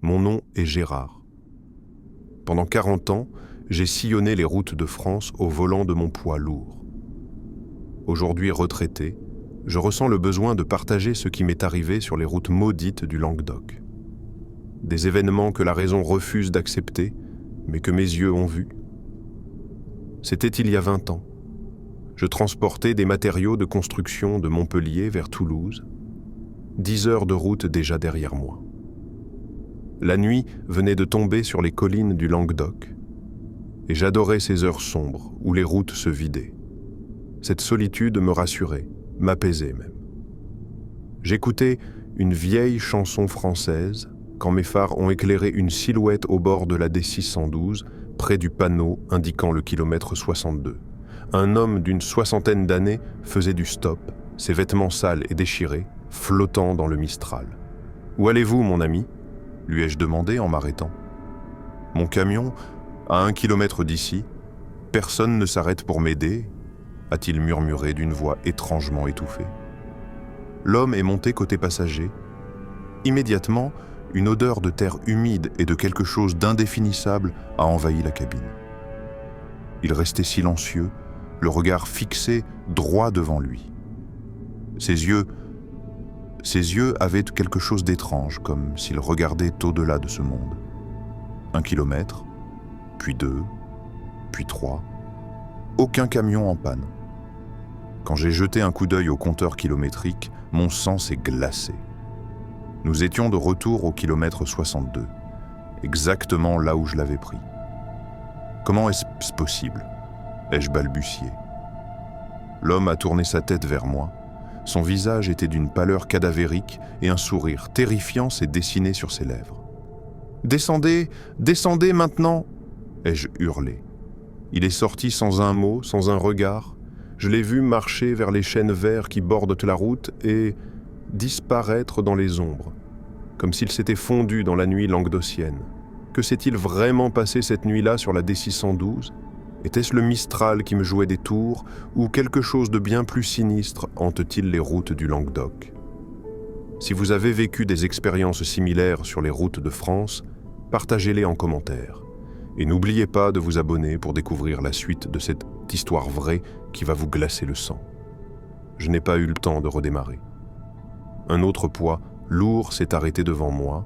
Mon nom est Gérard. Pendant 40 ans, j'ai sillonné les routes de France au volant de mon poids lourd. Aujourd'hui retraité, je ressens le besoin de partager ce qui m'est arrivé sur les routes maudites du Languedoc. Des événements que la raison refuse d'accepter, mais que mes yeux ont vus. C'était il y a 20 ans. Je transportais des matériaux de construction de Montpellier vers Toulouse. 10 heures de route déjà derrière moi. La nuit venait de tomber sur les collines du Languedoc, et j'adorais ces heures sombres où les routes se vidaient. Cette solitude me rassurait, m'apaisait même. J'écoutais une vieille chanson française quand mes phares ont éclairé une silhouette au bord de la D612, près du panneau indiquant le kilomètre 62. Un homme d'une 60aine d'années faisait du stop, ses vêtements sales et déchirés, flottant dans le Mistral. « Où allez-vous, mon ami ?» lui ai-je demandé en m'arrêtant. « Mon camion, à 1 kilomètre d'ici. Personne ne s'arrête pour m'aider ?» a-t-il murmuré d'une voix étrangement étouffée. L'homme est monté côté passager. Immédiatement, une odeur de terre humide et de quelque chose d'indéfinissable a envahi la cabine. Il restait silencieux, le regard fixé droit devant lui. Ses yeux avaient quelque chose d'étrange, comme s'il regardait au-delà de ce monde. 1 kilomètre, puis 2, puis 3. Aucun camion en panne. Quand j'ai jeté un coup d'œil au compteur kilométrique, mon sang s'est glacé. Nous étions de retour au kilomètre 62, exactement là où je l'avais pris. Comment est-ce possible ? Ai-je balbutié. L'homme a tourné sa tête vers moi. Son visage était d'une pâleur cadavérique et un sourire terrifiant s'est dessiné sur ses lèvres. « Descendez, descendez maintenant !» ai-je hurlé. Il est sorti sans un mot, sans un regard. Je l'ai vu marcher vers les chênes verts qui bordent la route et disparaître dans les ombres, comme s'il s'était fondu dans la nuit languedocienne. Que s'est-il vraiment passé cette nuit-là sur la D612 ? Était-ce le Mistral qui me jouait des tours, ou quelque chose de bien plus sinistre hante-t-il les routes du Languedoc ? Si vous avez vécu des expériences similaires sur les routes de France, partagez-les en commentaire. Et n'oubliez pas de vous abonner pour découvrir la suite de cette histoire vraie qui va vous glacer le sang. Je n'ai pas eu le temps de redémarrer. Un autre poids, lourd, s'est arrêté devant moi,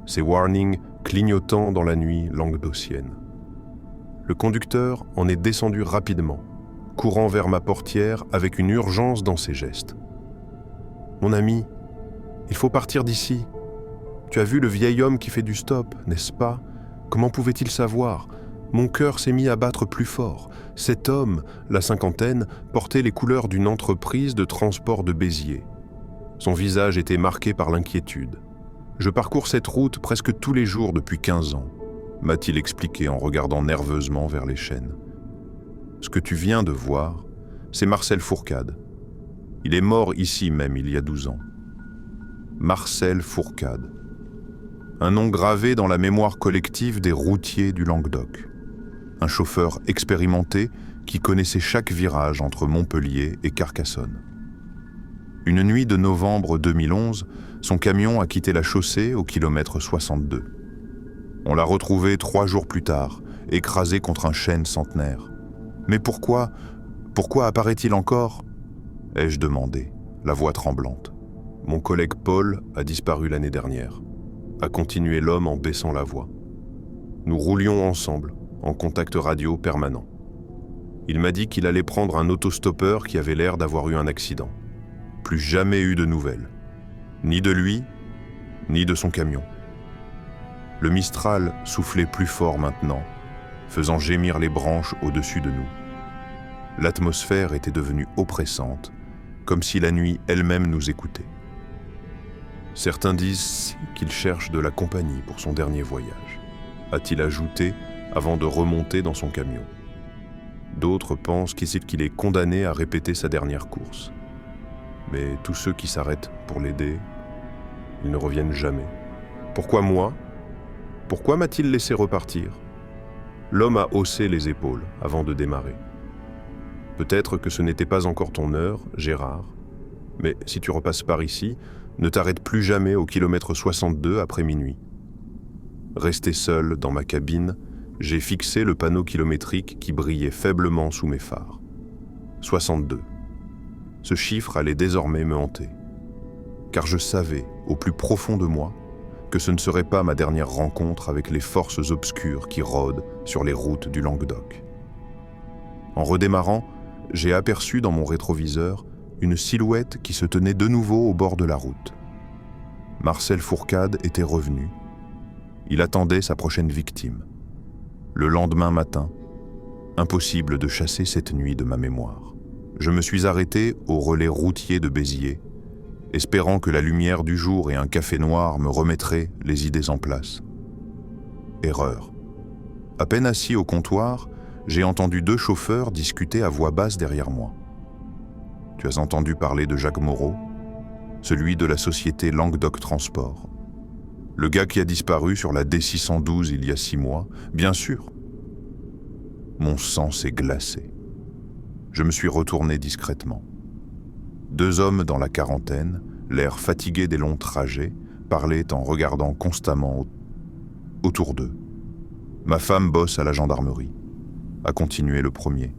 ses warnings clignotant dans la nuit languedocienne. Le conducteur en est descendu rapidement, courant vers ma portière avec une urgence dans ses gestes. « Mon ami, il faut partir d'ici. Tu as vu le vieil homme qui fait du stop, n'est-ce pas ? Comment pouvait-il savoir ? Mon cœur s'est mis à battre plus fort. Cet homme, la cinquantaine, portait les couleurs d'une entreprise de transport de Béziers. Son visage était marqué par l'inquiétude. Je parcours cette route presque tous les jours depuis 15 ans. M'a-t-il expliqué en regardant nerveusement vers les chênes. Ce que tu viens de voir, c'est Marcel Fourcade. Il est mort ici même il y a 12 ans. Marcel Fourcade. Un nom gravé dans la mémoire collective des routiers du Languedoc. Un chauffeur expérimenté qui connaissait chaque virage entre Montpellier et Carcassonne. Une nuit de novembre 2011, son camion a quitté la chaussée au kilomètre 62. On l'a retrouvé 3 jours plus tard, écrasé contre un chêne centenaire. Mais pourquoi apparaît-il encore ? ai-je demandé, la voix tremblante. Mon collègue Paul a disparu l'année dernière, a continué l'homme en baissant la voix. Nous roulions ensemble, en contact radio permanent. Il m'a dit qu'il allait prendre un autostoppeur qui avait l'air d'avoir eu un accident. Plus jamais eu de nouvelles, ni de lui, ni de son camion. Le Mistral soufflait plus fort maintenant, faisant gémir les branches au-dessus de nous. L'atmosphère était devenue oppressante, comme si la nuit elle-même nous écoutait. Certains disent qu'il cherche de la compagnie pour son dernier voyage, a-t-il ajouté avant de remonter dans son camion. D'autres pensent qu'il est condamné à répéter sa dernière course. Mais tous ceux qui s'arrêtent pour l'aider, ils ne reviennent jamais. Pourquoi moi ? Pourquoi m'a-t-il laissé repartir ? L'homme a haussé les épaules avant de démarrer. Peut-être que ce n'était pas encore ton heure, Gérard, mais si tu repasses par ici, ne t'arrête plus jamais au kilomètre 62 après minuit. Resté seul dans ma cabine, j'ai fixé le panneau kilométrique qui brillait faiblement sous mes phares. 62. Ce chiffre allait désormais me hanter. Car je savais, au plus profond de moi, que ce ne serait pas ma dernière rencontre avec les forces obscures qui rôdent sur les routes du Languedoc. En redémarrant, j'ai aperçu dans mon rétroviseur une silhouette qui se tenait de nouveau au bord de la route. Marcel Fourcade était revenu. Il attendait sa prochaine victime. Le lendemain matin, impossible de chasser cette nuit de ma mémoire. Je me suis arrêté au relais routier de Béziers, espérant que la lumière du jour et un café noir me remettraient les idées en place. Erreur. À peine assis au comptoir, j'ai entendu 2 chauffeurs discuter à voix basse derrière moi. Tu as entendu parler de Jacques Moreau, celui de la société Languedoc Transport. Le gars qui a disparu sur la D612 il y a 6 mois, bien sûr. Mon sang s'est glacé. Je me suis retourné discrètement. 2 hommes dans la quarantaine, l'air fatigué des longs trajets, parlaient en regardant constamment autour d'eux. Ma femme bosse à la gendarmerie, a continué le premier.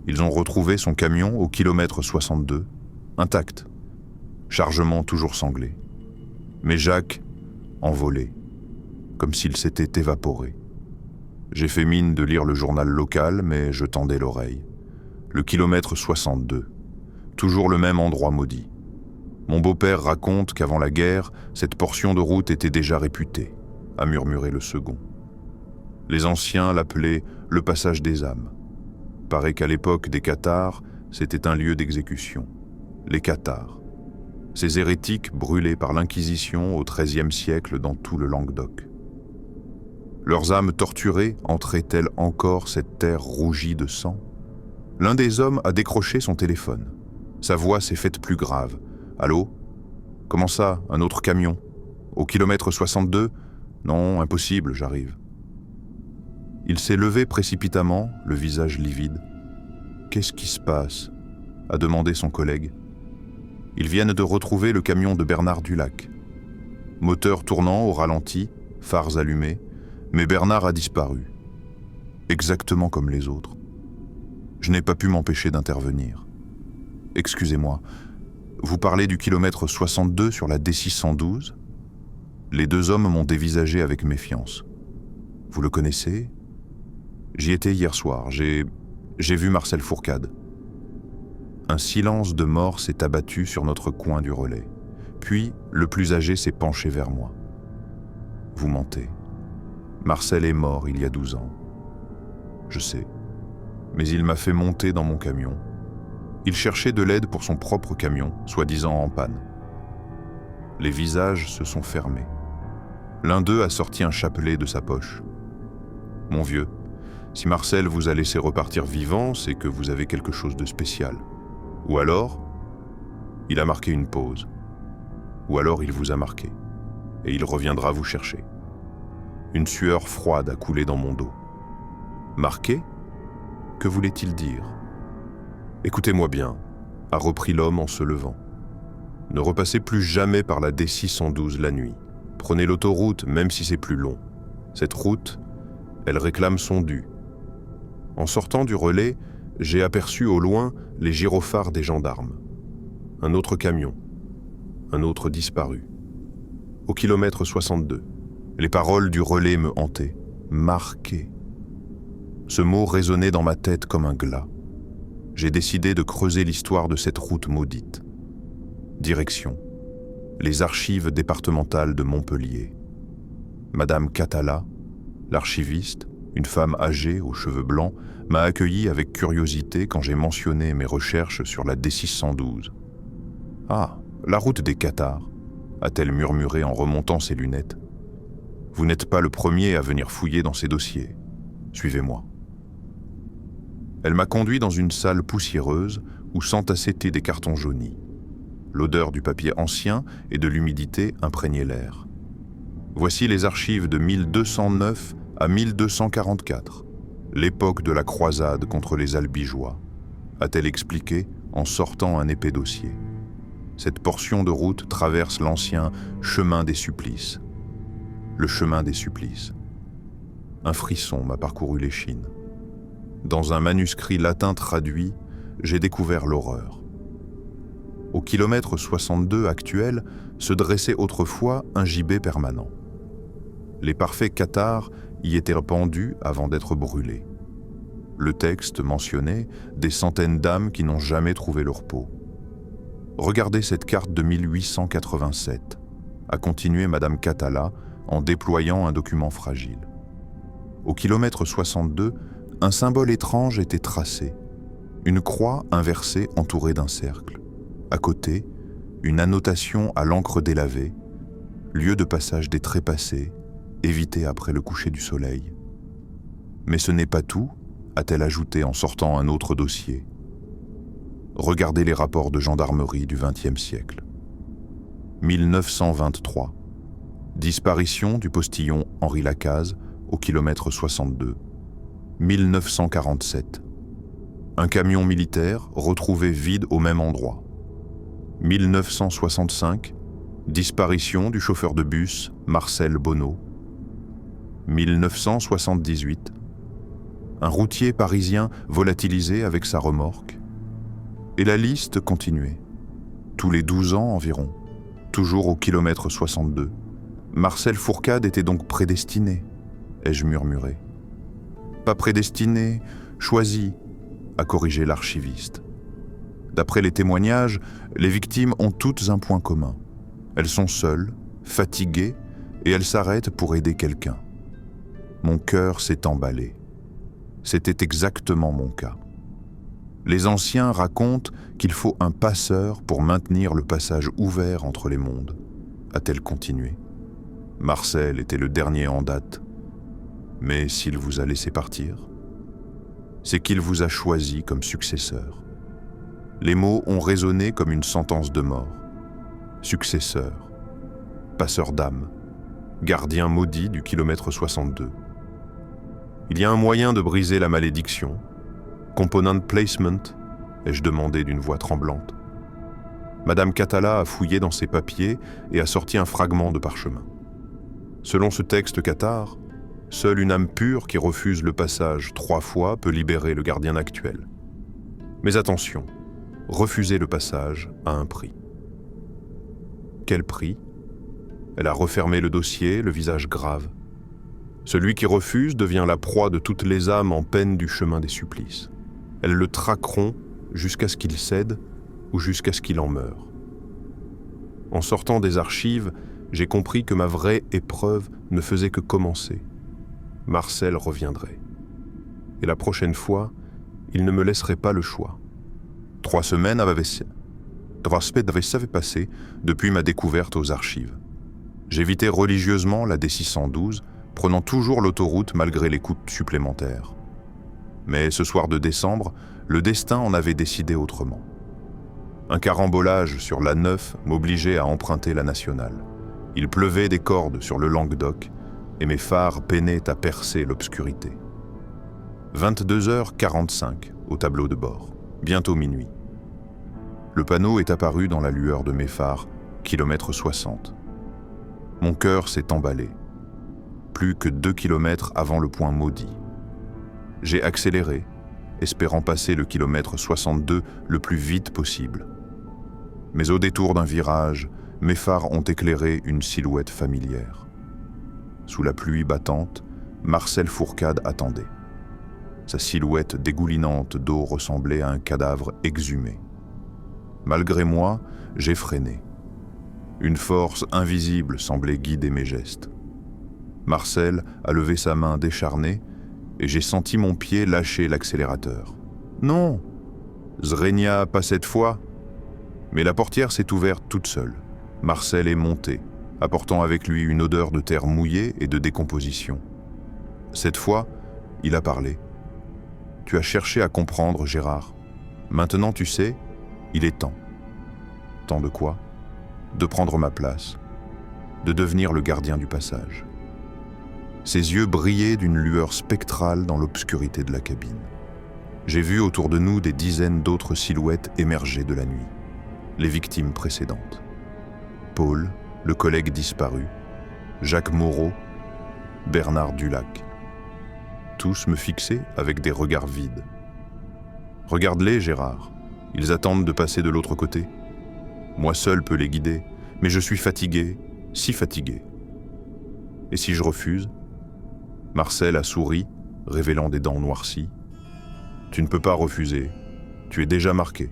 Ils ont retrouvé son camion au kilomètre 62, intact, chargement toujours sanglé. Mais Jacques, envolé, comme s'il s'était évaporé. J'ai fait mine de lire le journal local, mais je tendais l'oreille. Le kilomètre 62, toujours le même endroit maudit. Mon beau-père raconte qu'avant la guerre, cette portion de route était déjà réputée, a murmuré le second. Les anciens l'appelaient le passage des âmes. Paraît qu'à l'époque des Cathares, c'était un lieu d'exécution. Les Cathares. Ces hérétiques brûlés par l'Inquisition au XIIIe siècle dans tout le Languedoc. Leurs âmes torturées entraient-elles encore cette terre rougie de sang? L'un des hommes a décroché son téléphone. Sa voix s'est faite plus grave. « Allô? Comment ça, un autre camion? Au kilomètre 62? Non, impossible, j'arrive. » Il s'est levé précipitamment, le visage livide. « Qu'est-ce qui se passe ?» a demandé son collègue. Ils viennent de retrouver le camion de Bernard Dulac. Moteur tournant au ralenti, phares allumés, mais Bernard a disparu. Exactement comme les autres. Je n'ai pas pu m'empêcher d'intervenir. « Excusez-moi, vous parlez du kilomètre 62 sur la D612 ?» Les 2 hommes m'ont dévisagé avec méfiance. « Vous le connaissez ?» J'y étais hier soir, j'ai vu Marcel Fourcade. Un silence de mort s'est abattu sur notre coin du relais. Puis, le plus âgé s'est penché vers moi. « Vous mentez. Marcel est mort il y a 12 ans. Je sais. Mais il m'a fait monter dans mon camion. Il cherchait de l'aide pour son propre camion, soi-disant en panne. » Les visages se sont fermés. L'un d'eux a sorti un chapelet de sa poche. « Mon vieux, si Marcel vous a laissé repartir vivant, c'est que vous avez quelque chose de spécial. Ou alors, il a marqué une pause. Ou alors il vous a marqué. Et il reviendra vous chercher. » Une sueur froide a coulé dans mon dos. « Marqué ? Que voulait-il dire ? » « Écoutez-moi bien, » a repris l'homme en se levant. « Ne repassez plus jamais par la D612 la nuit. Prenez l'autoroute, même si c'est plus long. Cette route, elle réclame son dû. » En sortant du relais, j'ai aperçu au loin les gyrophares des gendarmes. Un autre camion. Un autre disparu. Au kilomètre 62. Les paroles du relais me hantaient. Marqué. Ce mot résonnait dans ma tête comme un glas. J'ai décidé de creuser l'histoire de cette route maudite. Direction. Les archives départementales de Montpellier. Madame Catala, l'archiviste, une femme âgée aux cheveux blancs, m'a accueilli avec curiosité quand j'ai mentionné mes recherches sur la D612. « Ah, la route des Cathares », a-t-elle murmuré en remontant ses lunettes. « Vous n'êtes pas le premier à venir fouiller dans ces dossiers. Suivez-moi. » Elle m'a conduit dans une salle poussiéreuse où s'entassaient des cartons jaunis. L'odeur du papier ancien et de l'humidité imprégnaient l'air. Voici les archives de 1209 à 1244, l'époque de la croisade contre les Albigeois, a-t-elle expliqué en sortant un épais dossier. Cette portion de route traverse l'ancien chemin des supplices. le chemin des supplices. Un frisson m'a parcouru l'échine. Dans un manuscrit latin traduit, j'ai découvert l'horreur. Au kilomètre 62 actuel se dressait autrefois un gibet permanent. Les parfaits cathares y étaient pendus avant d'être brûlés. Le texte mentionnait des centaines d'âmes qui n'ont jamais trouvé leur repos. Regardez cette carte de 1887, a continué Madame Catala en déployant un document fragile. Au kilomètre 62, un symbole étrange était tracé. Une croix inversée entourée d'un cercle. À côté, une annotation à l'encre délavée, lieu de passage des trépassés, évité après le coucher du soleil. Mais ce n'est pas tout, a-t-elle ajouté en sortant un autre dossier. Regardez les rapports de gendarmerie du XXe siècle. 1923. Disparition du postillon Henri Lacaze au kilomètre 62. 1947. Un camion militaire retrouvé vide au même endroit. 1965. Disparition du chauffeur de bus Marcel Bonneau. 1978. Un routier parisien volatilisé avec sa remorque. Et la liste continuait. Tous les 12 ans environ, toujours au kilomètre 62. Marcel Fourcade était donc prédestiné, ai-je murmuré. Pas prédestiné, choisi, a corrigé l'archiviste. D'après les témoignages, les victimes ont toutes un point commun. Elles sont seules, fatiguées, et elles s'arrêtent pour aider quelqu'un. Mon cœur s'est emballé. C'était exactement mon cas. Les anciens racontent qu'il faut un passeur pour maintenir le passage ouvert entre les mondes, a-t-elle continué. Marcel était le dernier en date. Mais s'il vous a laissé partir, c'est qu'il vous a choisi comme successeur. Les mots ont résonné comme une sentence de mort. Successeur, passeur d'âme, gardien maudit du kilomètre 62. Il y a un moyen de briser la malédiction. Component placement, ai-je demandé d'une voix tremblante. Madame Catala a fouillé dans ses papiers et a sorti un fragment de parchemin. Selon ce texte cathare, seule une âme pure qui refuse le passage 3 fois peut libérer le gardien actuel. Mais attention, refuser le passage a un prix. Quel prix? Elle a refermé le dossier, le visage grave. Celui qui refuse devient la proie de toutes les âmes en peine du chemin des supplices. Elles le traqueront jusqu'à ce qu'il cède ou jusqu'à ce qu'il en meure. En sortant des archives, j'ai compris que ma vraie épreuve ne faisait que commencer. Marcel reviendrait. Et la prochaine fois, il ne me laisserait pas le choix. 3 semaines avaient passé depuis ma découverte aux archives. J'évitais religieusement la D612, prenant toujours l'autoroute malgré les coûts supplémentaires. Mais ce soir de décembre, le destin en avait décidé autrement. Un carambolage sur l'A9 m'obligeait à emprunter la nationale. Il pleuvait des cordes sur le Languedoc et mes phares peinaient à percer l'obscurité. 22h45 au tableau de bord, bientôt minuit. Le panneau est apparu dans la lueur de mes phares, kilomètre 60. Mon cœur s'est emballé. Plus que 2 kilomètres avant le point maudit. J'ai accéléré, espérant passer le kilomètre 62 le plus vite possible. Mais au détour d'un virage, mes phares ont éclairé une silhouette familière. Sous la pluie battante, Marcel Fourcade attendait. Sa silhouette dégoulinante d'eau ressemblait à un cadavre exhumé. Malgré moi, j'ai freiné. Une force invisible semblait guider mes gestes. Marcel a levé sa main décharnée et j'ai senti mon pied lâcher l'accélérateur. Non, Zrenia, pas cette fois. Mais la portière s'est ouverte toute seule. Marcel est monté, apportant avec lui une odeur de terre mouillée et de décomposition. Cette fois, il a parlé. « Tu as cherché à comprendre, Gérard. Maintenant, tu sais, il est temps. » Temps de quoi? De prendre ma place, de devenir le gardien du passage. Ses yeux brillaient d'une lueur spectrale dans l'obscurité de la cabine. J'ai vu autour de nous des dizaines d'autres silhouettes émerger de la nuit. Les victimes précédentes. Paul, le collègue disparu, Jacques Moreau, Bernard Dulac. Tous me fixaient avec des regards vides. « Regarde-les, Gérard, ils attendent de passer de l'autre côté. Moi seul peux les guider, mais je suis fatigué, si fatigué. Et si je refuse ?» Marcel a souri, révélant des dents noircies. « Tu ne peux pas refuser, tu es déjà marqué. »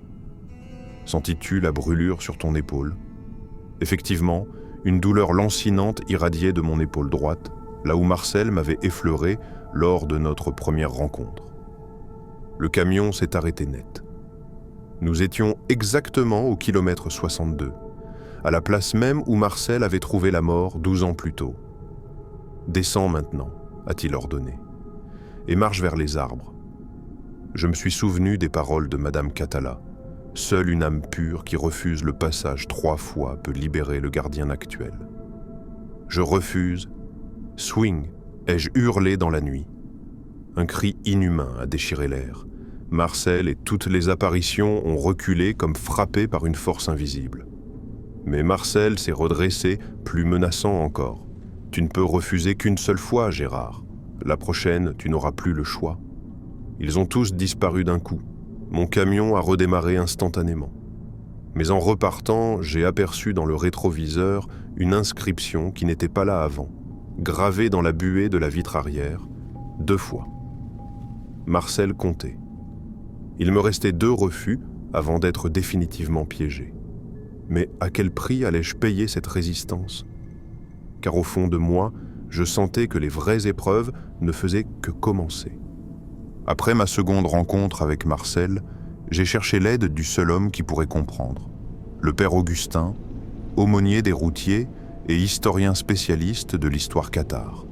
Sentis-tu la brûlure sur ton épaule? Effectivement, une douleur lancinante irradiait de mon épaule droite, là où Marcel m'avait effleuré lors de notre première rencontre. Le camion s'est arrêté net. Nous étions exactement au kilomètre 62, à la place même où Marcel avait trouvé la mort 12 ans plus tôt. « Descends maintenant », a-t-il ordonné, et marche vers les arbres. Je me suis souvenu des paroles de Madame Catala. Seule une âme pure qui refuse le passage 3 fois peut libérer le gardien actuel. Je refuse. Swing, ai-je hurlé dans la nuit. Un cri inhumain a déchiré l'air. Marcel et toutes les apparitions ont reculé comme frappés par une force invisible. Mais Marcel s'est redressé, plus menaçant encore. « Tu ne peux refuser qu'une seule fois, Gérard. La prochaine, tu n'auras plus le choix. » Ils ont tous disparu d'un coup. Mon camion a redémarré instantanément. Mais en repartant, j'ai aperçu dans le rétroviseur une inscription qui n'était pas là avant, gravée dans la buée de la vitre arrière, 2 fois. Marcel comptait. Il me restait 2 refus avant d'être définitivement piégé. Mais à quel prix allais-je payer cette résistance? Car au fond de moi, je sentais que les vraies épreuves ne faisaient que commencer. Après ma seconde rencontre avec Marcel, j'ai cherché l'aide du seul homme qui pourrait comprendre. Le père Augustin, aumônier des routiers et historien spécialiste de l'histoire cathare.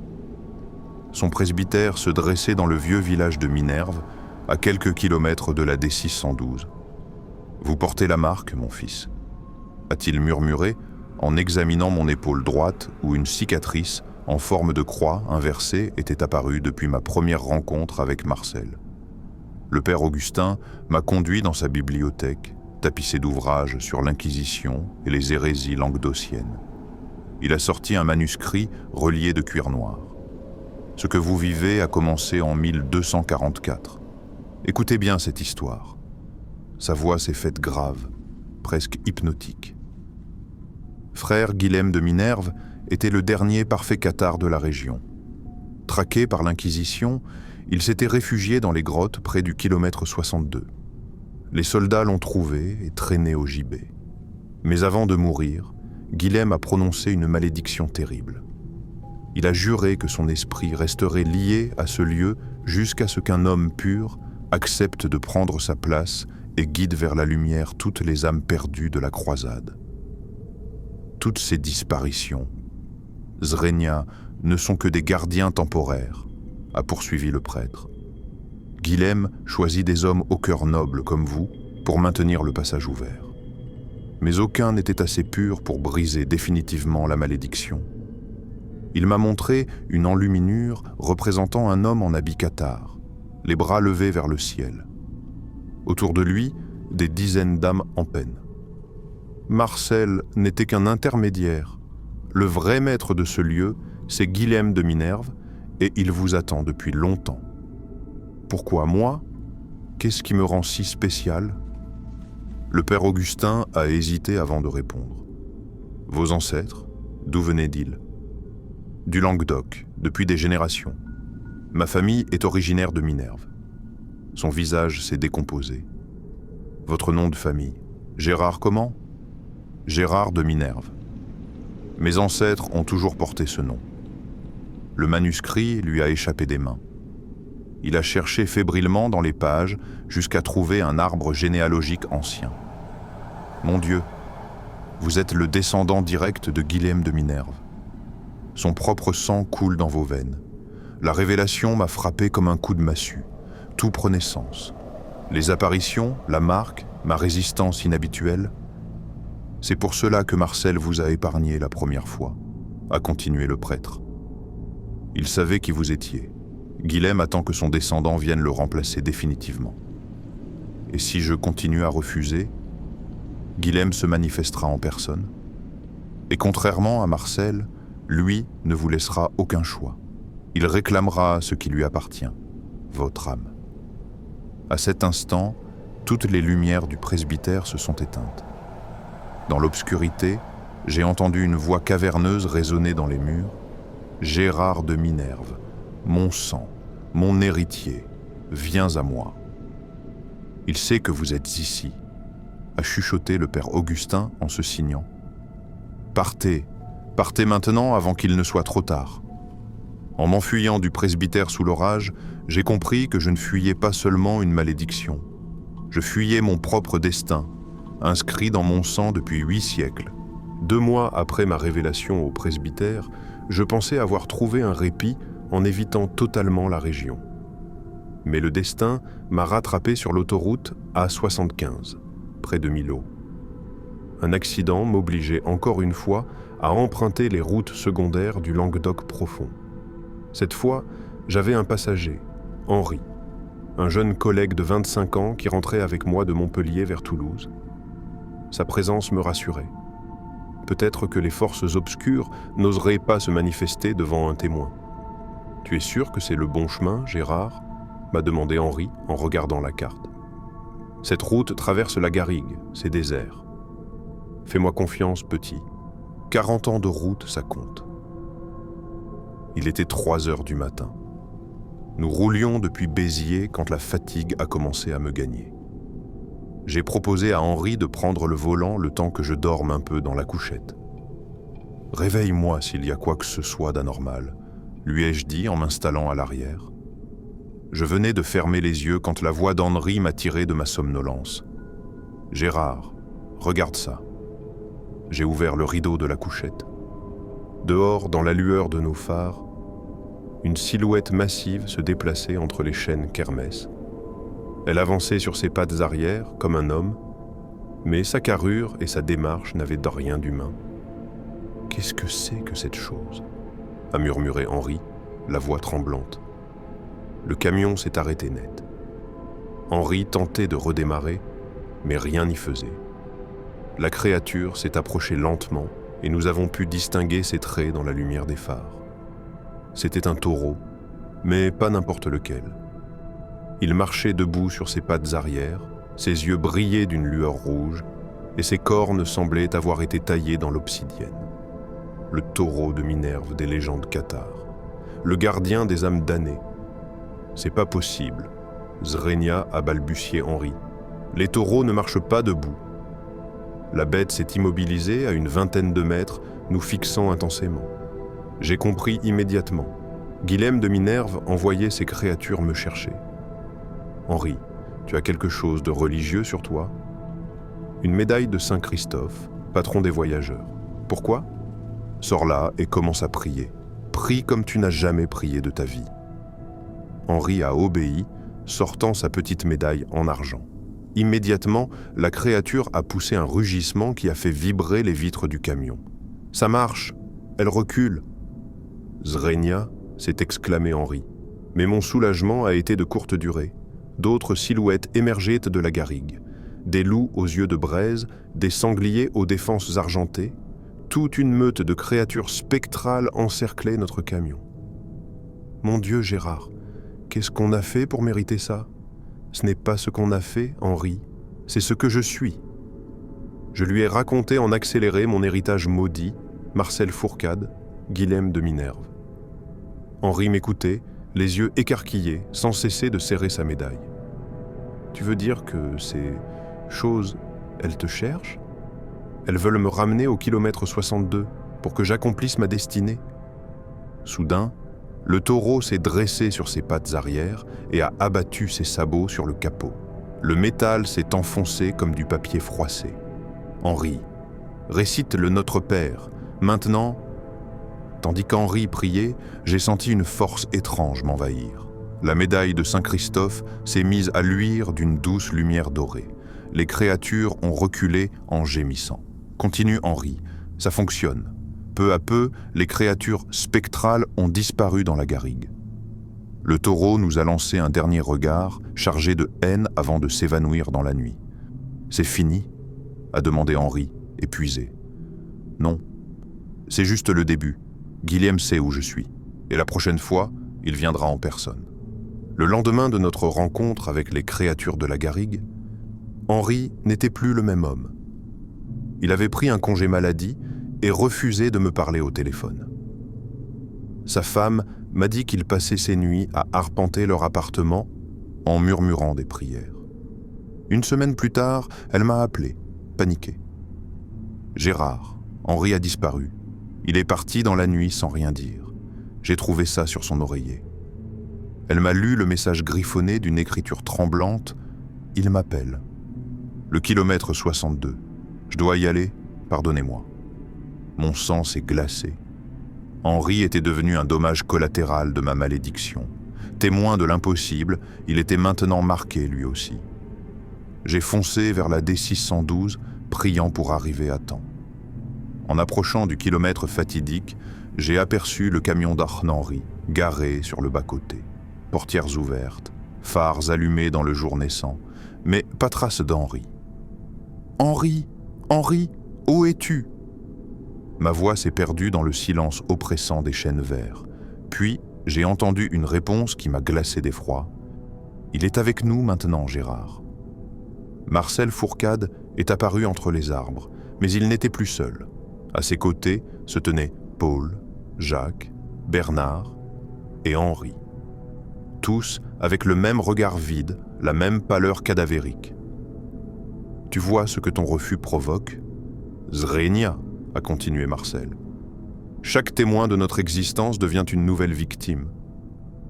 Son presbytère se dressait dans le vieux village de Minerve, à quelques kilomètres de la D612. « Vous portez la marque, mon fils », a-t-il murmuré en examinant mon épaule droite où une cicatrice en forme de croix inversée était apparue depuis ma première rencontre avec Marcel. Le père Augustin m'a conduit dans sa bibliothèque, tapissée d'ouvrages sur l'Inquisition et les hérésies languedociennes. Il a sorti un manuscrit relié de cuir noir. Ce que vous vivez a commencé en 1244. Écoutez bien cette histoire. Sa voix s'est faite grave, presque hypnotique. Frère Guilhem de Minerve était le dernier parfait cathare de la région. Traqué par l'Inquisition, il s'était réfugié dans les grottes près du kilomètre 62. Les soldats l'ont trouvé et traîné au gibet. Mais avant de mourir, Guilhem a prononcé une malédiction terrible. Il a juré que son esprit resterait lié à ce lieu jusqu'à ce qu'un homme pur accepte de prendre sa place et guide vers la lumière toutes les âmes perdues de la croisade. Toutes ces disparitions, Zrenia, ne sont que des gardiens temporaires, a poursuivi le prêtre. Guilhem choisit des hommes au cœur noble comme vous pour maintenir le passage ouvert. Mais aucun n'était assez pur pour briser définitivement la malédiction. Il m'a montré une enluminure représentant un homme en habit cathare, les bras levés vers le ciel. Autour de lui, des dizaines d'âmes en peine. Marcel n'était qu'un intermédiaire. Le vrai maître de ce lieu, c'est Guilhem de Minerve, et il vous attend depuis longtemps. Pourquoi moi? Qu'est-ce qui me rend si spécial? Le père Augustin a hésité avant de répondre. Vos ancêtres, d'où venaient-ils? Du Languedoc, depuis des générations. Ma famille est originaire de Minerve. Son visage s'est décomposé. Votre nom de famille? Gérard comment? Gérard de Minerve. Mes ancêtres ont toujours porté ce nom. Le manuscrit lui a échappé des mains. Il a cherché fébrilement dans les pages jusqu'à trouver un arbre généalogique ancien. Mon Dieu, vous êtes le descendant direct de Guilhem de Minerve. Son propre sang coule dans vos veines. La révélation m'a frappé comme un coup de massue. Tout prenait sens. Les apparitions, la marque, ma résistance inhabituelle. C'est pour cela que Marcel vous a épargné la première fois, a continué le prêtre. Il savait qui vous étiez. Guilhem attend que son descendant vienne le remplacer définitivement. Et si je continue à refuser, Guilhem se manifestera en personne. Et contrairement à Marcel, lui ne vous laissera aucun choix. Il réclamera ce qui lui appartient, votre âme. À cet instant, toutes les lumières du presbytère se sont éteintes. Dans l'obscurité, j'ai entendu une voix caverneuse résonner dans les murs. « Gérard de Minerve, mon sang, mon héritier, viens à moi. » « Il sait que vous êtes ici, » a chuchoté le père Augustin en se signant. « Partez, partez maintenant avant qu'il ne soit trop tard. » En m'enfuyant du presbytère sous l'orage, j'ai compris que je ne fuyais pas seulement une malédiction. Je fuyais mon propre destin, inscrit dans mon sang depuis 8 siècles. 2 mois après ma révélation au presbytère, je pensais avoir trouvé un répit en évitant totalement la région. Mais le destin m'a rattrapé sur l'autoroute A75, près de Millau. Un accident m'obligeait encore une fois à emprunter les routes secondaires du Languedoc profond. Cette fois, j'avais un passager, Henri, un jeune collègue de 25 ans qui rentrait avec moi de Montpellier vers Toulouse. Sa présence me rassurait. Peut-être que les forces obscures n'oseraient pas se manifester devant un témoin. « Tu es sûr que c'est le bon chemin, Gérard ?» m'a demandé Henri en regardant la carte. « Cette route traverse la Garrigue, c'est désert. Fais-moi confiance, petit. 40 ans de route, ça compte. » Il était 3 heures du matin. Nous roulions depuis Béziers quand la fatigue a commencé à me gagner. J'ai proposé à Henri de prendre le volant le temps que je dorme un peu dans la couchette. « Réveille-moi s'il y a quoi que ce soit d'anormal », lui ai-je dit en m'installant à l'arrière. Je venais de fermer les yeux quand la voix d'Henri m'a tiré de ma somnolence. « Gérard, regarde ça. » J'ai ouvert le rideau de la couchette. Dehors, dans la lueur de nos phares, une silhouette massive se déplaçait entre les chênes kermès. Elle avançait sur ses pattes arrière, comme un homme, mais sa carrure et sa démarche n'avaient de rien d'humain. « Qu'est-ce que c'est que cette chose ?» a murmuré Henri, la voix tremblante. Le camion s'est arrêté net. Henri tentait de redémarrer, mais rien n'y faisait. La créature s'est approchée lentement et nous avons pu distinguer ses traits dans la lumière des phares. C'était un taureau, mais pas n'importe lequel. Il marchait debout sur ses pattes arrière, ses yeux brillaient d'une lueur rouge et ses cornes semblaient avoir été taillées dans l'obsidienne. Le taureau de Minerve des légendes cathares, le gardien des âmes damnées. C'est pas possible, Zrenia a balbutié Henri. Les taureaux ne marchent pas debout. La bête s'est immobilisée à une 20aine de mètres, nous fixant intensément. J'ai compris immédiatement. Guilhem de Minerve envoyait ses créatures me chercher. Henri, tu as quelque chose de religieux sur toi ? Une médaille de Saint Christophe, patron des voyageurs. Pourquoi ? Sors là et commence à prier. Prie comme tu n'as jamais prié de ta vie. Henri a obéi, sortant sa petite médaille en argent. Immédiatement, la créature a poussé un rugissement qui a fait vibrer les vitres du camion. « Ça marche, elle recule !» Zrenia, s'est exclamé Henri. Mais mon soulagement a été de courte durée. D'autres silhouettes émergeaient de la garrigue. Des loups aux yeux de braise, des sangliers aux défenses argentées. Toute une meute de créatures spectrales encerclait notre camion. « Mon Dieu, Gérard, qu'est-ce qu'on a fait pour mériter ça ? Ce n'est pas ce qu'on a fait, Henri, c'est ce que je suis. » Je lui ai raconté en accéléré mon héritage maudit, Marcel Fourcade, Guilhem de Minerve. Henri m'écoutait, les yeux écarquillés, sans cesser de serrer sa médaille. « Tu veux dire que ces choses, elles te cherchent ? Elles veulent me ramener au kilomètre 62 pour que j'accomplisse ma destinée ?» Soudain, le taureau s'est dressé sur ses pattes arrière et a abattu ses sabots sur le capot. Le métal s'est enfoncé comme du papier froissé. Henri, récite le Notre Père. Maintenant, tandis qu'Henri priait, j'ai senti une force étrange m'envahir. La médaille de Saint Christophe s'est mise à luire d'une douce lumière dorée. Les créatures ont reculé en gémissant. Continue Henri, ça fonctionne. Peu à peu, les créatures spectrales ont disparu dans la garrigue. Le taureau nous a lancé un dernier regard, chargé de haine avant de s'évanouir dans la nuit. « C'est fini ?» a demandé Henri, épuisé. « Non, c'est juste le début. Guilhem sait où je suis. Et la prochaine fois, il viendra en personne. Le lendemain de notre rencontre avec les créatures de la garrigue, Henri n'était plus le même homme. Il avait pris un congé maladie et refusé de me parler au téléphone. Sa femme m'a dit qu'il passait ses nuits à arpenter leur appartement en murmurant des prières. Une semaine plus tard, elle m'a appelé, paniquée. « Gérard, Henri a disparu. Il est parti dans la nuit sans rien dire. J'ai trouvé ça sur son oreiller. » Elle m'a lu le message griffonné d'une écriture tremblante. « Il m'appelle. Le kilomètre 62. Je dois y aller, pardonnez-moi. » Mon sang s'est glacé. Henri était devenu un dommage collatéral de ma malédiction. Témoin de l'impossible, il était maintenant marqué lui aussi. J'ai foncé vers la D612, priant pour arriver à temps. En approchant du kilomètre fatidique, j'ai aperçu le camion d'Henri, garé sur le bas-côté. Portières ouvertes, phares allumés dans le jour naissant, mais pas trace d'Henri. « Henri, Henri, où es-tu » Ma voix s'est perdue dans le silence oppressant des chênes verts. Puis, j'ai entendu une réponse qui m'a glacé d'effroi. « Il est avec nous maintenant, Gérard. » Marcel Fourcade est apparu entre les arbres, mais il n'était plus seul. À ses côtés se tenaient Paul, Jacques, Bernard et Henri. Tous avec le même regard vide, la même pâleur cadavérique. « Tu vois ce que ton refus provoque ? Zrenia !» a continué Marcel. « Chaque témoin de notre existence devient une nouvelle victime.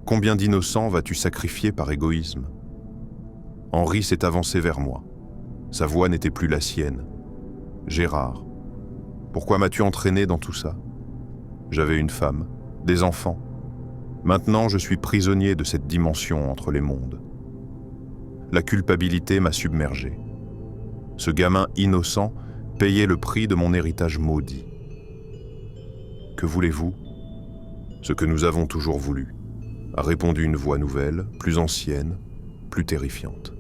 Combien d'innocents vas-tu sacrifier par égoïsme ?» Henri s'est avancé vers moi. Sa voix n'était plus la sienne. « Gérard, pourquoi m'as-tu entraîné dans tout ça ? J'avais une femme, des enfants. Maintenant, je suis prisonnier de cette dimension entre les mondes. La culpabilité m'a submergé. Ce gamin innocent payait le prix de mon héritage maudit. Que voulez-vous ? Ce que nous avons toujours voulu, a répondu une voix nouvelle, plus ancienne, plus terrifiante.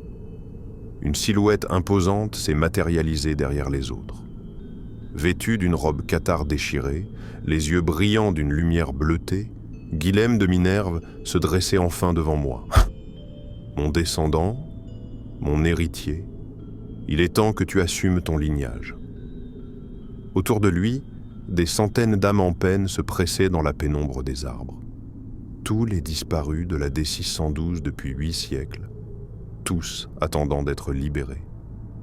Une silhouette imposante s'est matérialisée derrière les autres. Vêtu d'une robe cathare déchirée, les yeux brillants d'une lumière bleutée, Guilhem de Minerve se dressait enfin devant moi. Mon descendant, mon héritier, il est temps que tu assumes ton lignage. Autour de lui, des centaines d'âmes en peine se pressaient dans la pénombre des arbres. Tous les disparus de la D612 depuis 8 siècles, tous attendant d'être libérés.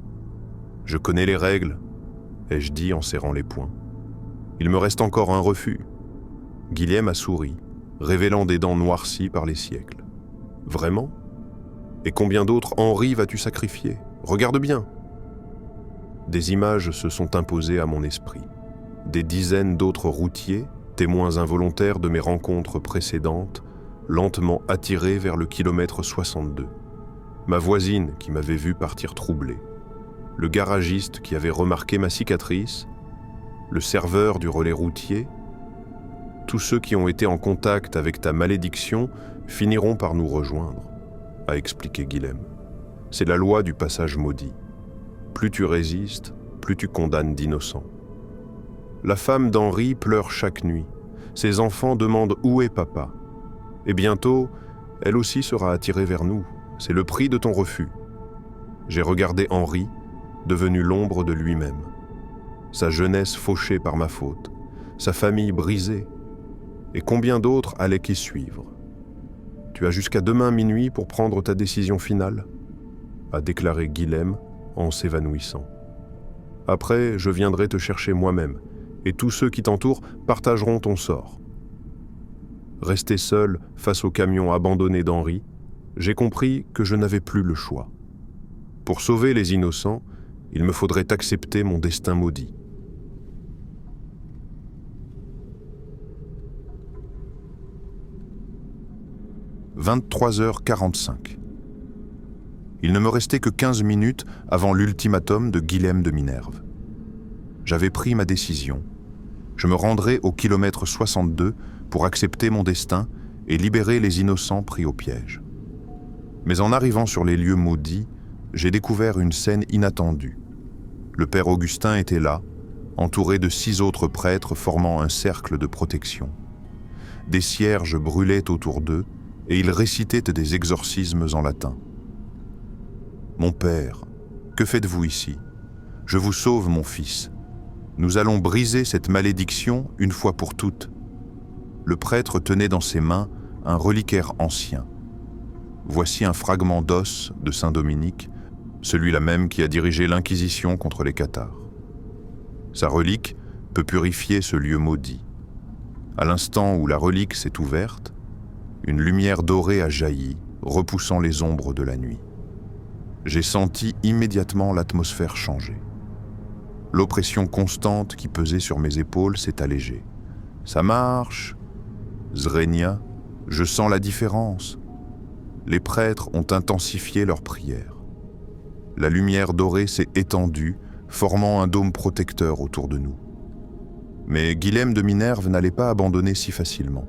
« Je connais les règles », ai-je dit en serrant les poings. « Il me reste encore un refus. » Guilhem a souri, révélant des dents noircies par les siècles. « Vraiment ? Et combien d'autres Henri vas-tu sacrifier ? Regarde bien !» Des images se sont imposées à mon esprit. Des dizaines d'autres routiers, témoins involontaires de mes rencontres précédentes, lentement attirés vers le kilomètre 62. Ma voisine qui m'avait vu partir troublée. Le garagiste qui avait remarqué ma cicatrice. Le serveur du relais routier. Tous ceux qui ont été en contact avec ta malédiction finiront par nous rejoindre, a expliqué Guilhem. C'est la loi du passage maudit. Plus tu résistes, plus tu condamnes d'innocents. La femme d'Henri pleure chaque nuit. Ses enfants demandent où est papa. Et bientôt, elle aussi sera attirée vers nous. C'est le prix de ton refus. J'ai regardé Henri, devenu l'ombre de lui-même. Sa jeunesse fauchée par ma faute, sa famille brisée. Et combien d'autres allaient qu'y suivre. Tu as jusqu'à demain minuit pour prendre ta décision finale, a déclaré Guilhem en s'évanouissant. Après, je viendrai te chercher moi-même, et tous ceux qui t'entourent partageront ton sort. Resté seul face au camion abandonné d'Henri, j'ai compris que je n'avais plus le choix. Pour sauver les innocents, il me faudrait accepter mon destin maudit. « 23h45. Il ne me restait que 15 minutes avant l'ultimatum de Guilhem de Minerve. J'avais pris ma décision. Je me rendrais au kilomètre 62 pour accepter mon destin et libérer les innocents pris au piège. Mais en arrivant sur les lieux maudits, j'ai découvert une scène inattendue. Le père Augustin était là, entouré de 6 autres prêtres formant un cercle de protection. des cierges brûlaient autour d'eux et ils récitaient des exorcismes en latin. « Mon père, que faites-vous ici? Je vous sauve, mon fils. Nous allons briser cette malédiction une fois pour toutes. » Le prêtre tenait dans ses mains un reliquaire ancien. Voici un fragment d'os de Saint Dominique, celui-là même qui a dirigé l'Inquisition contre les cathares. Sa relique peut purifier ce lieu maudit. À l'instant où la relique s'est ouverte, une lumière dorée a jailli, repoussant les ombres de la nuit. J'ai senti immédiatement l'atmosphère changer. L'oppression constante qui pesait sur mes épaules s'est allégée. Ça marche, Zrenia, je sens la différence. Les prêtres ont intensifié leurs prières. La lumière dorée s'est étendue, formant un dôme protecteur autour de nous. Mais Guilhem de Minerve n'allait pas abandonner si facilement.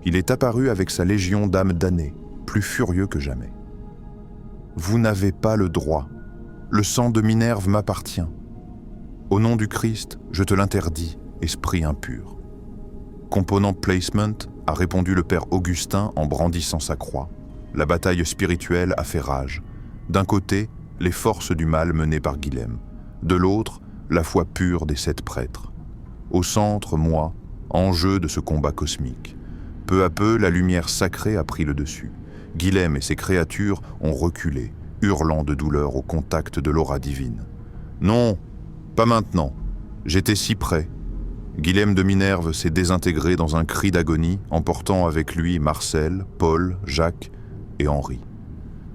Il est apparu avec sa légion d'âmes damnées, plus furieux que jamais. « Vous n'avez pas le droit. Le sang de Minerve m'appartient. Au nom du Christ, je te l'interdis, esprit impur. » Component placement, a répondu le père Augustin en brandissant sa croix. La bataille spirituelle a fait rage. D'un côté, les forces du mal menées par Guilhem. De l'autre, la foi pure des 7 prêtres. Au centre, moi, enjeu de ce combat cosmique. Peu à peu, la lumière sacrée a pris le dessus. Guilhem et ses créatures ont reculé, hurlant de douleur au contact de l'aura divine. Non, pas maintenant. J'étais si près. Guilhem de Minerve s'est désintégré dans un cri d'agonie, emportant avec lui Marcel, Paul, Jacques et Henri.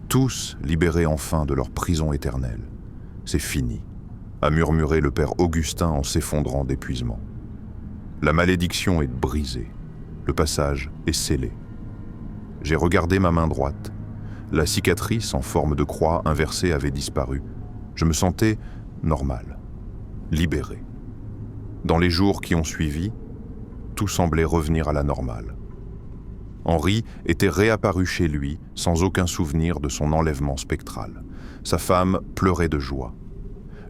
Tous libérés enfin de leur prison éternelle. C'est fini, a murmuré le père Augustin en s'effondrant d'épuisement. La malédiction est brisée. Le passage est scellé. J'ai regardé ma main droite. La cicatrice en forme de croix inversée avait disparu. Je me sentais normal, libéré. Dans les jours qui ont suivi, tout semblait revenir à la normale. Henri était réapparu chez lui sans aucun souvenir de son enlèvement spectral. Sa femme pleurait de joie.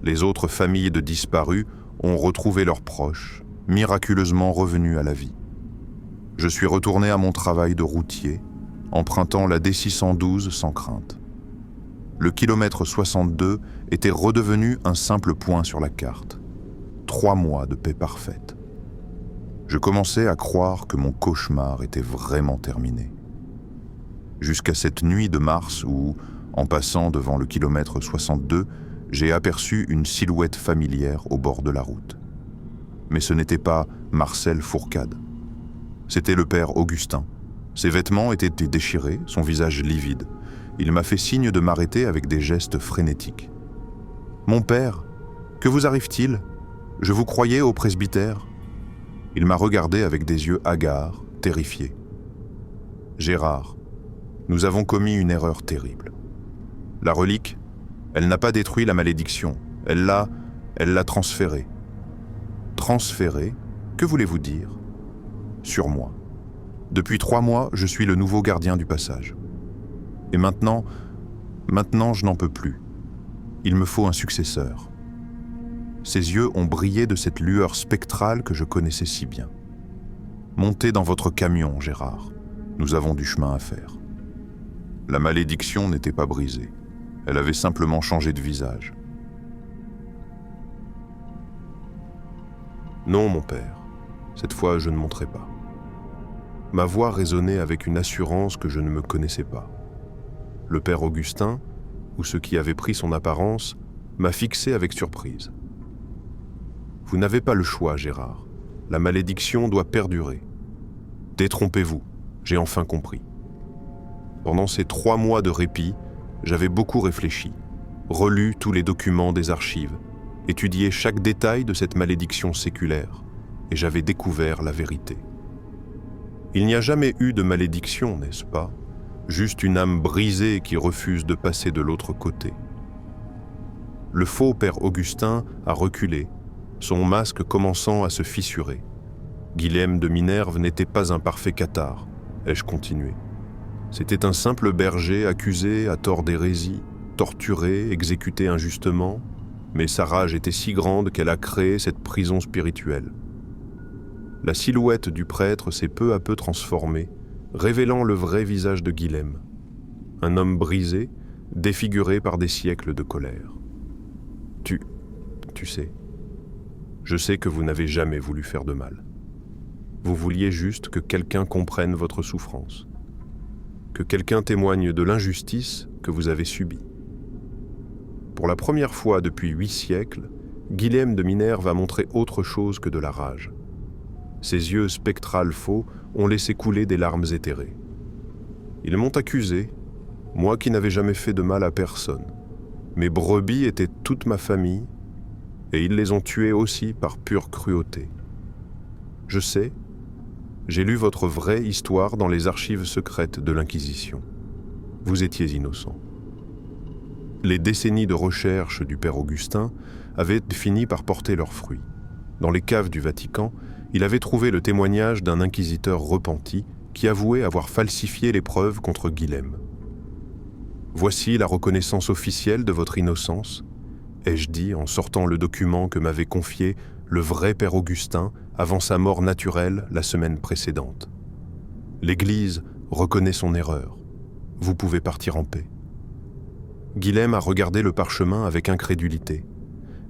Les autres familles de disparus ont retrouvé leurs proches, miraculeusement revenus à la vie. Je suis retourné à mon travail de routier, empruntant la D612 sans crainte. Le kilomètre 62 était redevenu un simple point sur la carte. 3 mois de paix parfaite. Je commençais à croire que mon cauchemar était vraiment terminé. Jusqu'à cette nuit de mars où, en passant devant le kilomètre 62, j'ai aperçu une silhouette familière au bord de la route. Mais ce n'était pas Marcel Fourcade. C'était le père Augustin. Ses vêtements étaient déchirés, son visage livide. Il m'a fait signe de m'arrêter avec des gestes frénétiques. « Mon père, que vous arrive-t-il ? Je vous croyais au presbytère ?» Il m'a regardé avec des yeux hagards, terrifiés. « Gérard, nous avons commis une erreur terrible. La relique, elle n'a pas détruit la malédiction, elle l'a transférée. » « Transférée ? Que voulez-vous dire ? » ?»« Sur moi. Depuis 3 mois, je suis le nouveau gardien du passage. Et maintenant, je n'en peux plus. Il me faut un successeur. » Ses yeux ont brillé de cette lueur spectrale que je connaissais si bien. « Montez dans votre camion, Gérard. Nous avons du chemin à faire. » La malédiction n'était pas brisée. Elle avait simplement changé de visage. « Non, mon père. Cette fois, je ne monterai pas. » Ma voix résonnait avec une assurance que je ne me connaissais pas. Le père Augustin, ou ce qui avait pris son apparence, m'a fixé avec surprise. « Vous n'avez pas le choix, Gérard. La malédiction doit perdurer. Détrompez-vous, j'ai enfin compris. » Pendant ces 3 mois de répit, j'avais beaucoup réfléchi, relu tous les documents des archives, étudié chaque détail de cette malédiction séculaire, et j'avais découvert la vérité. Il n'y a jamais eu de malédiction, n'est-ce pas ? Juste une âme brisée qui refuse de passer de l'autre côté. Le faux père Augustin a reculé, son masque commençant à se fissurer. Guilhem de Minerve n'était pas un parfait cathare, ai-je continué. C'était un simple berger accusé à tort d'hérésie, torturé, exécuté injustement, mais sa rage était si grande qu'elle a créé cette prison spirituelle. la silhouette du prêtre s'est peu à peu transformée, révélant le vrai visage de Guilhem, un homme brisé, défiguré par des siècles de colère. Tu sais, je sais que vous n'avez jamais voulu faire de mal. Vous vouliez juste que quelqu'un comprenne votre souffrance, que quelqu'un témoigne de l'injustice que vous avez subie. Pour la première fois depuis 8 siècles, Guilhem de Minerve a montré autre chose que de la rage. Ses yeux spectrales faux ont laissé couler des larmes éthérées. Ils m'ont accusé, moi qui n'avais jamais fait de mal à personne. Mes brebis étaient toute ma famille, et ils les ont tuées aussi par pure cruauté. Je sais, j'ai lu votre vraie histoire dans les archives secrètes de l'Inquisition. Vous étiez innocent. Les décennies de recherche du père Augustin avaient fini par porter leurs fruits. Dans les caves du Vatican, il avait trouvé le témoignage d'un inquisiteur repenti qui avouait avoir falsifié les preuves contre Guilhem. Voici la reconnaissance officielle de votre innocence, ai-je dit en sortant le document que m'avait confié le vrai père Augustin avant sa mort naturelle la semaine précédente. L'Église reconnaît son erreur. Vous pouvez partir en paix. Guilhem a regardé le parchemin avec incrédulité.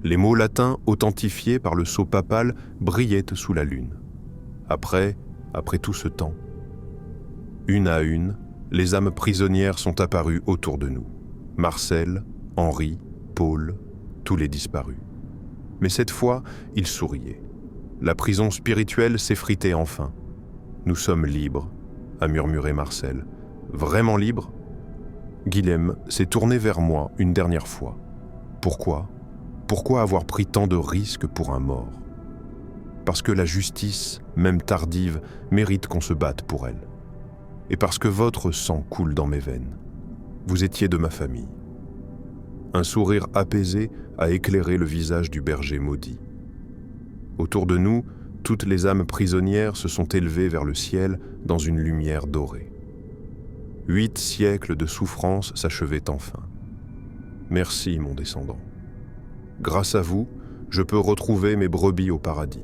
Les mots latins authentifiés par le sceau papal brillaient sous la lune. Après tout ce temps, une à une, les âmes prisonnières sont apparues autour de nous. Marcel, Henri, Paul, tous les disparus. Mais cette fois, ils souriaient. La prison spirituelle s'effritait enfin. Nous sommes libres, a murmuré Marcel. Vraiment libres ? Guilhem s'est tourné vers moi une dernière fois. Pourquoi ? Pourquoi avoir pris tant de risques pour un mort ? Parce que la justice, même tardive, mérite qu'on se batte pour elle. Et parce que votre sang coule dans mes veines. Vous étiez de ma famille. Un sourire apaisé a éclairé le visage du berger maudit. Autour de nous, toutes les âmes prisonnières se sont élevées vers le ciel dans une lumière dorée. 8 siècles de souffrance s'achevaient enfin. Merci, mon descendant. Grâce à vous, je peux retrouver mes brebis au paradis.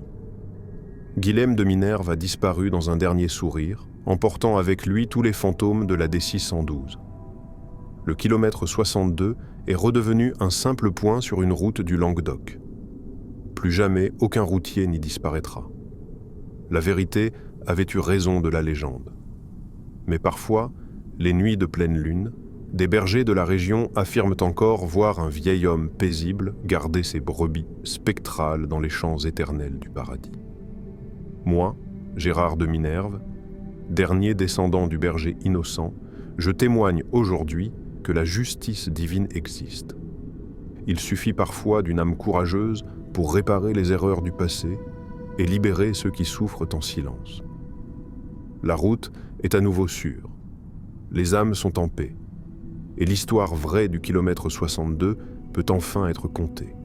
Guilhem de Minerve a disparu dans un dernier sourire, emportant avec lui tous les fantômes de la D612. Le kilomètre 62 est redevenu un simple point sur une route du Languedoc. Plus jamais aucun routier n'y disparaîtra. La vérité avait eu raison de la légende. Mais parfois, les nuits de pleine lune, des bergers de la région affirment encore voir un vieil homme paisible garder ses brebis spectrales dans les champs éternels du paradis. Moi, Gérard de Minerve, dernier descendant du berger innocent, je témoigne aujourd'hui que la justice divine existe. Il suffit parfois d'une âme courageuse pour réparer les erreurs du passé et libérer ceux qui souffrent en silence. La route est à nouveau sûre. Les âmes sont en paix. Et l'histoire vraie du kilomètre 62 peut enfin être contée.